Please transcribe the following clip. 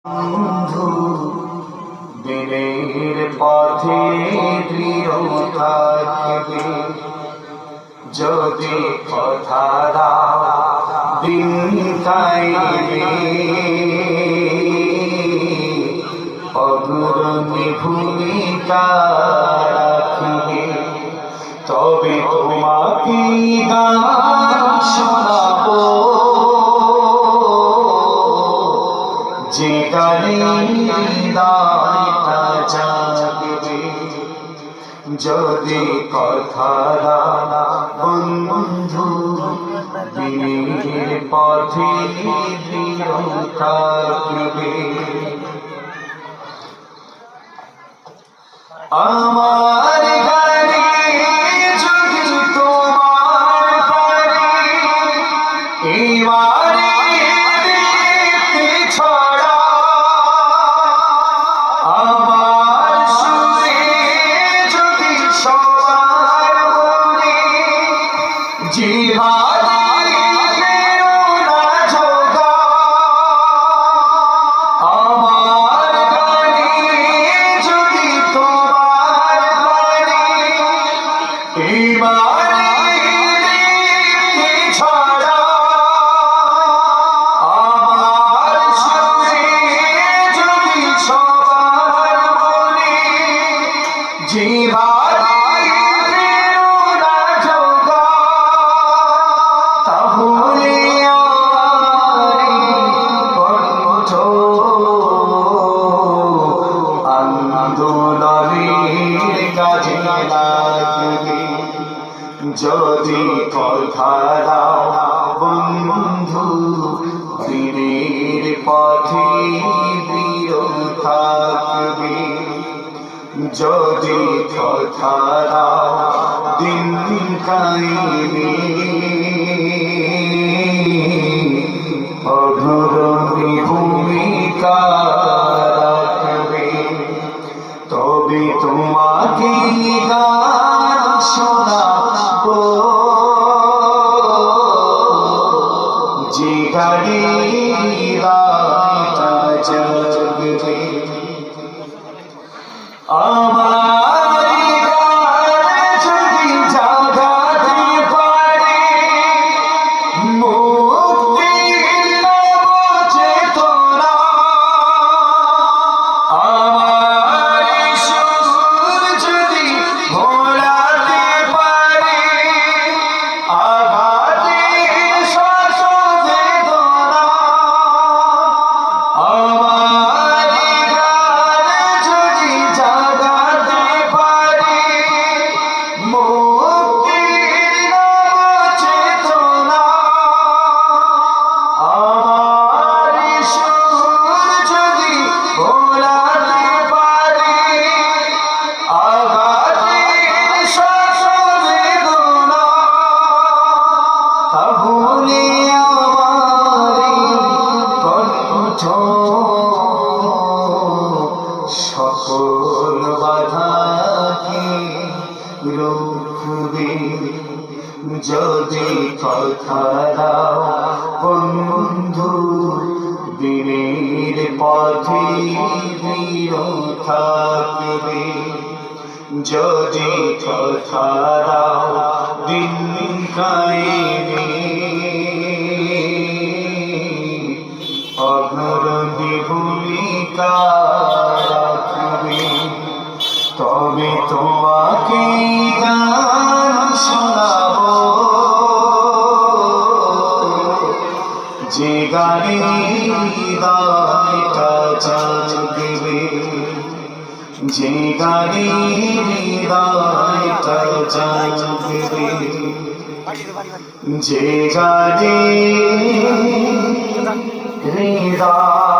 বন্ধু দিনের পথে দৃঢ় থাকবে, যদি কথাটা দিন কাইবে অগ্রণী ভূমিকা রাখবে, তবে তোমাকে গান শোনাবো যে গানে হৃদয়টা জাগবে। যদি কথাটা বন্ধু দিনের পথে দৃঢ় থাকবে, আমার গানে যদি তোমার পারে এবারে দেখতে ছড়া, আমার সুরে যদি সবার মনে জিহাদি প্রেরণা জোগা, আমার গানে যদি তোমার পারে এবারে দেখতে ছড়া, আমার সুরে যদি সবার মনে জিহাদি প্রেরণা জোগা, তাহলে কণ্ঠ আন্দোলনের কাজে লাগবে। যদি কথাটা বন্ধু দিনের পথে দৃঢ় থাকবে, যদি কথাটা দিন কাইবে অগ্রণী ভূমিকা রাখবে, তবে তোমাকে গান শোনাবো যে গানে হৃদয়টা জাগবে। আমার গান যদি জাগাতে পারে মুক্তির নবচেতনা, আমার সুর যদি ভোলাতে পারে আঘাতের শত বেদনা, আমার গান যদি জাগাতে পারে মুক্তির নবচেতনা, আমার সুর যদি ভোলাতে পারে আঘাতের শত বেদনা, তাহলে আমার কণ্ঠ সকল বাধাকে রুখবে। যদি কথাটা বন্ধু দিনের পথে দৃঢ় থাকবে, যদি কথাটা দিন কাইবে অগ্রণী ভূমিকা রাখবে, তবে তোমাকে গান শোনাবো যে গানে হৃদয়টা জাগবে, যে গানে হৃদয়টা জাগবে, যে গানে হৃদয়